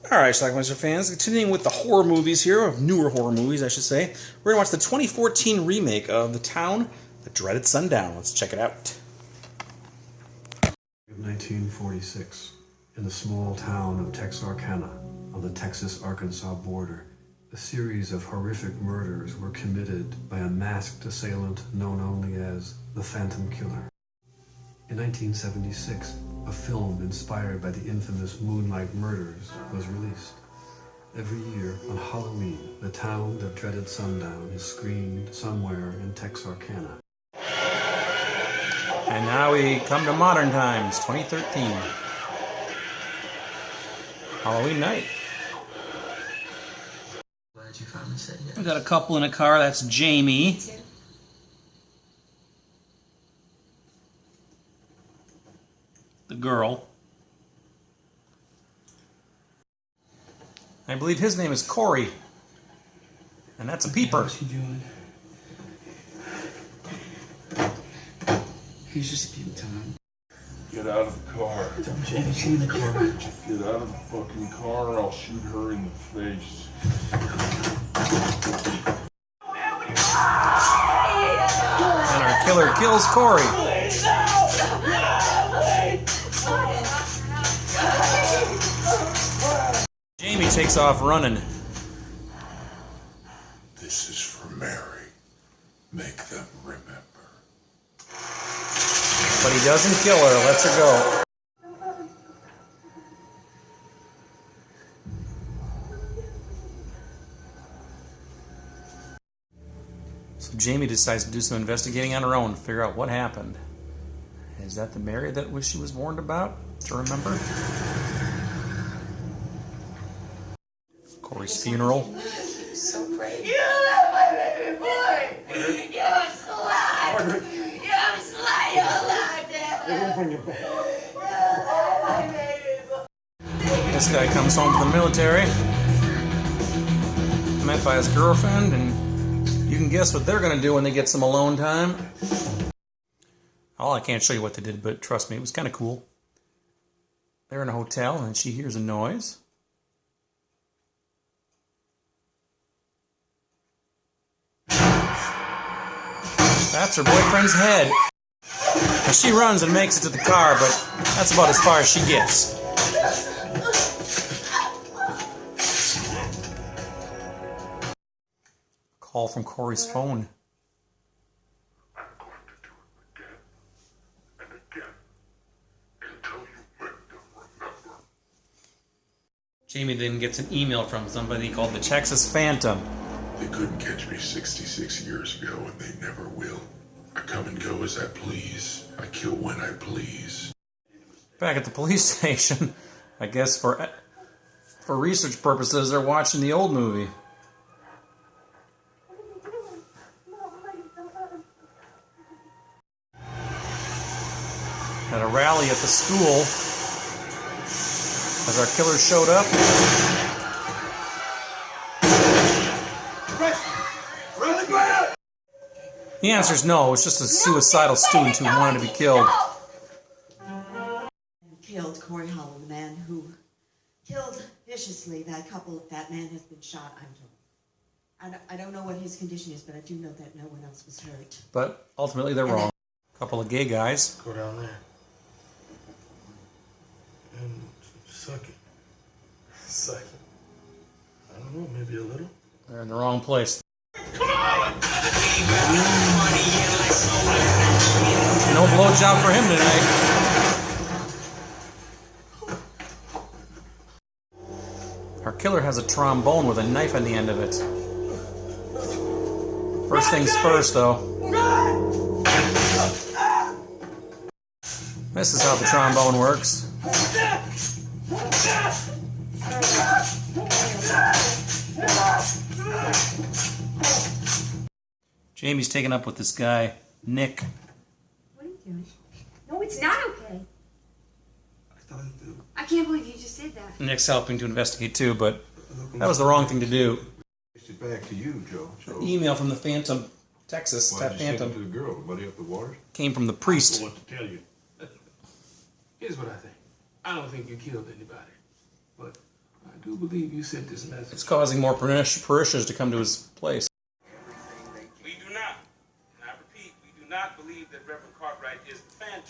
Alright, Schlockmeister fans, continuing with the horror movies here, of newer horror movies, I should say. We're going to watch the 2014 remake of The Town, The Dreaded Sundown. Let's check it out. 1946, in the small town of Texarkana, on the Texas-Arkansas border, a series of horrific murders were committed by a masked assailant known only as the Phantom Killer. In 1976, a film inspired by the infamous Moonlight Murders was released. Every year on Halloween, The Town That Dreaded Sundown is screened somewhere in Texarkana. And now we come to modern times, 2013. Halloween night. Glad you finally said yes. We got a couple in a car. That's Jamie. The girl. I believe his name is Corey. And that's a peeper. What's he doing? He's just a peep time. Get out of the car. Don't Jamie, get in the car. Get out of the fucking car or I'll shoot her in the face. And our killer kills Corey. Jamie takes off running. This is for Mary. Make them remember. But he doesn't kill her, lets her go. So Jamie decides to do some investigating on her own to figure out what happened. Is that the Mary that she was warned about to remember? Corey's funeral. So brave. You left my baby boy! You slut! You slut! You left him! This guy comes home from the military, met by his girlfriend, and you can guess what they're going to do when they get some alone time. Oh, I can't show you what they did, but trust me, it was kind of cool. They're in a hotel, and she hears a noise. That's her boyfriend's head. And she runs and makes it to the car, but that's about as far as she gets. Call from Corey's phone. I'm going to do it again and again until you make them remember. Jamie then gets an email from somebody called the Texas Phantom. They couldn't catch me 66 years ago and they never will. I come and go as I please. I kill when I please. Back at the police station, I guess for research purposes, they're watching the old movie. At a rally at the school, as our killer showed up. The answer is no. It's just a suicidal student who wanted to be killed. Killed Corey Holland, the man who killed viciously that couple. That man has been shot, I'm told. I don't know what his condition is, but I do know that no one else was hurt. But ultimately, they're wrong. A couple of gay guys. Go down there. And suck it. Suck it. I don't know, maybe a little. They're in the wrong place. No blowjob for him tonight. Our killer has a trombone with a knife on the end of it. First things first, though. This is how the trombone works. Jamie's taken up with this guy, Nick. What are you doing? No, it's not okay. I thought it did. I can't believe you just did that. Nick's helping to investigate too, but that was the wrong thing to do. It back to you, Joe. Email from the Phantom, Texas, Why that did you send Phantom, it to the girl? Buddy up the water? came from the priest. I want to tell you. Here's what I think. I don't think you killed anybody. But I do believe you sent this message. It's causing more parishioners to come to his place. We do not, and I repeat, we do not believe that Reverend Cartwright is the phantom.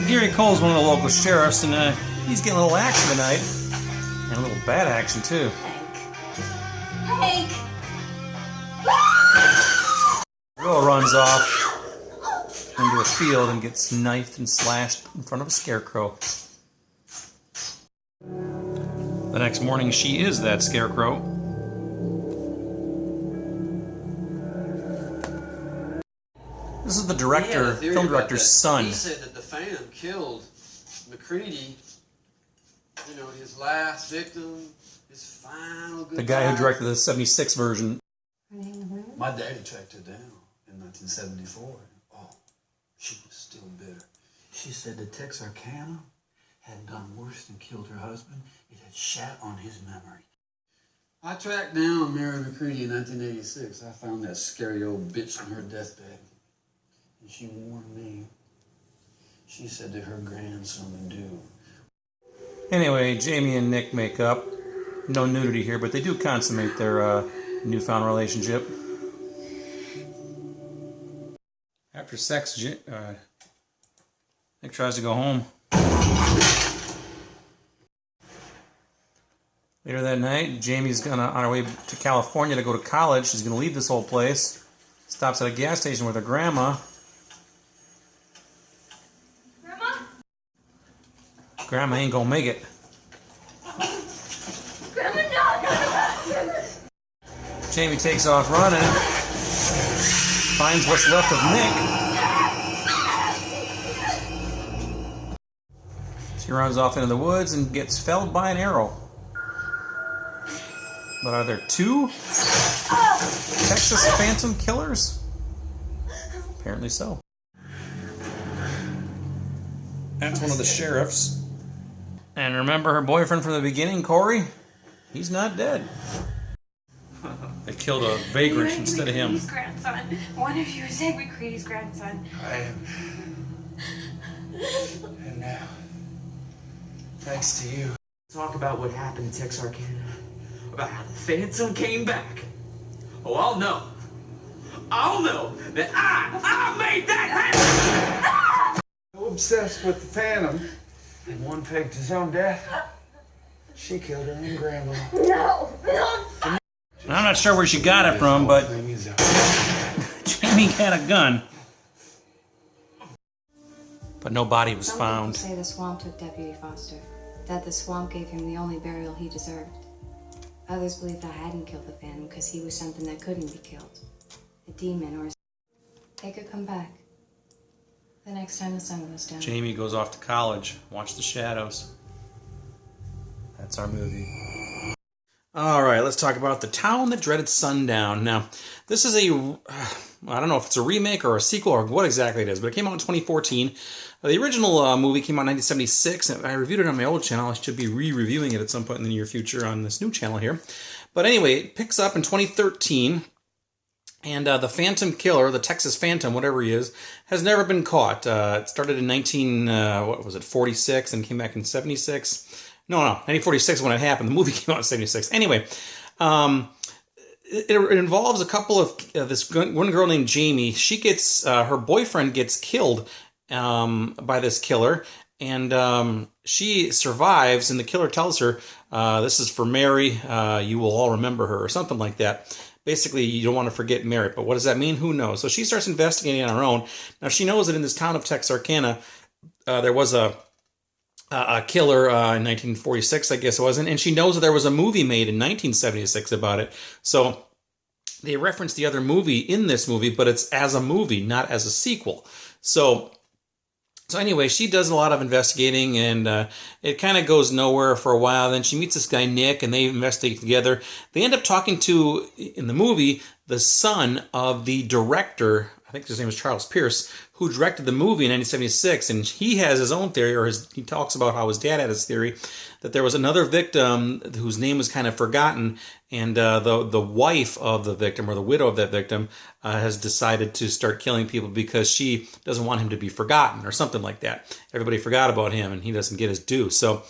Gary Cole's one of the local sheriffs, and he's getting a little action tonight. And a little bad action, too. Hank! Girl runs off into a field and gets knifed and slashed in front of a scarecrow. The next morning, she is that scarecrow. This is the director, film director's son. He said that the Phantom killed McCready, you know, his last victim, his final good The guy who directed the 76 version. My daddy tracked her down in 1974. Oh, she was still bitter. She said that Texarkana had done worse than killed her husband. It had shat on his memory. I tracked down Mary McCready in 1986. I found that scary old bitch on her deathbed. And she warned me. She said that her grandson would do. Anyway, Jamie and Nick make up. No nudity here, but they do consummate their newfound relationship. After sex, Nick tries to go home. Later that night, Jamie's on her way to California to go to college. She's gonna leave this whole place. Stops at a gas station with her grandma. Grandma ain't gonna make it. Grandma, no! Jamie takes off running. Finds what's left of Nick. She runs off into the woods and gets felled by an arrow. But are there two Texas Phantom killers? Apparently so. That's one of the sheriffs. And remember her boyfriend from the beginning, Corey? He's not dead. They killed a vagrant instead of him. McCready's grandson. One of you is Ed McCready's grandson. I am. And now, thanks to you. Talk about what happened in Texarkana. About how the Phantom came back. Oh, I'll know. I'll know that I made that happen! So obsessed with the Phantom, and one faked his own death. She killed her own grandma. No! I'm not sure where she got it from, but Jamie had a gun. But no body was found. Some people say the swamp took Deputy Foster. That the swamp gave him the only burial he deserved. Others believed I hadn't killed the Phantom because he was something that couldn't be killed. A demon or they could come back. The next time the sun goes down. Jamie goes off to college. Watch the shadows. That's our movie. Alright, let's talk about The Town That Dreaded Sundown. Now, this is I don't know if it's a remake or a sequel or what exactly it is, but it came out in 2014. The original movie came out in 1976, and I reviewed it on my old channel. I should be re-reviewing it at some point in the near future on this new channel here. But anyway, it picks up in 2013, and the Phantom Killer, the Texas Phantom, whatever he is, has never been caught. It started in 46 and came back in 76. No, 1946 when it happened. The movie came out in 76. Anyway, it involves a couple of this one girl named Jamie. She gets her boyfriend gets killed by this killer, and she survives. And the killer tells her, "This is for Mary. You will all remember her," or something like that. Basically, you don't want to forget Mary. But what does that mean? Who knows? So she starts investigating on her own. Now she knows that in this town of Texarkana, there was a killer in 1946, I guess it was, and she knows that there was a movie made in 1976 about it. So they reference the other movie in this movie, but it's as a movie, not as a sequel. So anyway, she does a lot of investigating, and it kind of goes nowhere for a while. Then she meets this guy, Nick, and they investigate together. They end up talking to, in the movie, the son of the director, I think his name is Charles Pierce, who directed the movie in 1976, and he has his own theory, or he talks about how his dad had his theory, that there was another victim whose name was kind of forgotten, and the wife of the victim, or the widow of that victim, has decided to start killing people because she doesn't want him to be forgotten, or something like that. Everybody forgot about him, and he doesn't get his due. So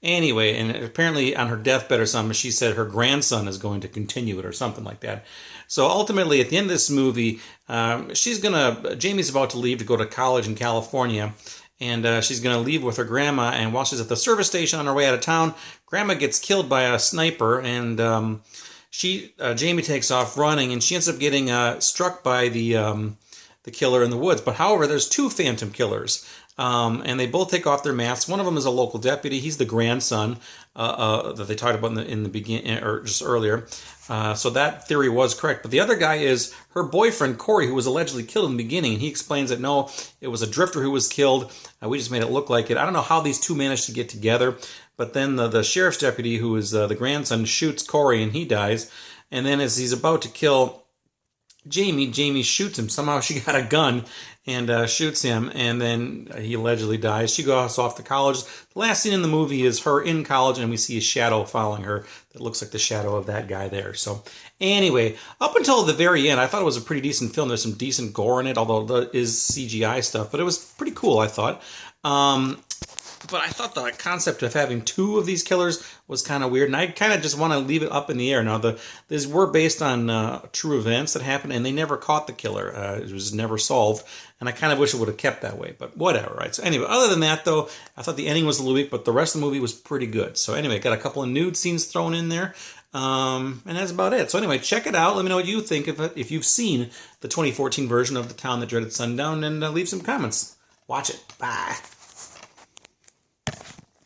Anyway, and apparently on her deathbed or something, she said her grandson is going to continue it or something like that. So ultimately, at the end of this movie, Jamie's about to leave to go to college in California, and she's going to leave with her grandma, and while she's at the service station on her way out of town, grandma gets killed by a sniper, and Jamie takes off running, and she ends up getting struck by the killer in the woods. But however, there's two phantom killers. And they both take off their masks. One of them is a local deputy. He's the grandson that they talked about in the beginning or just earlier. So that theory was correct. But the other guy is her boyfriend, Corey, who was allegedly killed in the beginning. And he explains that no, it was a drifter who was killed. We just made it look like it. I don't know how these two managed to get together. But then the sheriff's deputy, who is the grandson, shoots Corey and he dies. And then as he's about to kill Jamie shoots him. Somehow she got a gun and shoots him, and then he allegedly dies. She goes off to college. The last scene in the movie is her in college, and we see a shadow following her that looks like the shadow of that guy there. So anyway, up until the very end, I thought it was a pretty decent film. There's some decent gore in it, although there is CGI stuff, but it was pretty cool, I thought. But I thought the concept of having two of these killers was kind of weird, and I kind of just want to leave it up in the air. Now, these were based on true events that happened, and they never caught the killer. It was never solved, and I kind of wish it would have kept that way, but whatever, right? So anyway, other than that, though, I thought the ending was a little weak, but the rest of the movie was pretty good. So anyway, got a couple of nude scenes thrown in there, and that's about it. So anyway, check it out. Let me know what you think of it, if you've seen the 2014 version of The Town That Dreaded Sundown, and leave some comments. Watch it. Bye.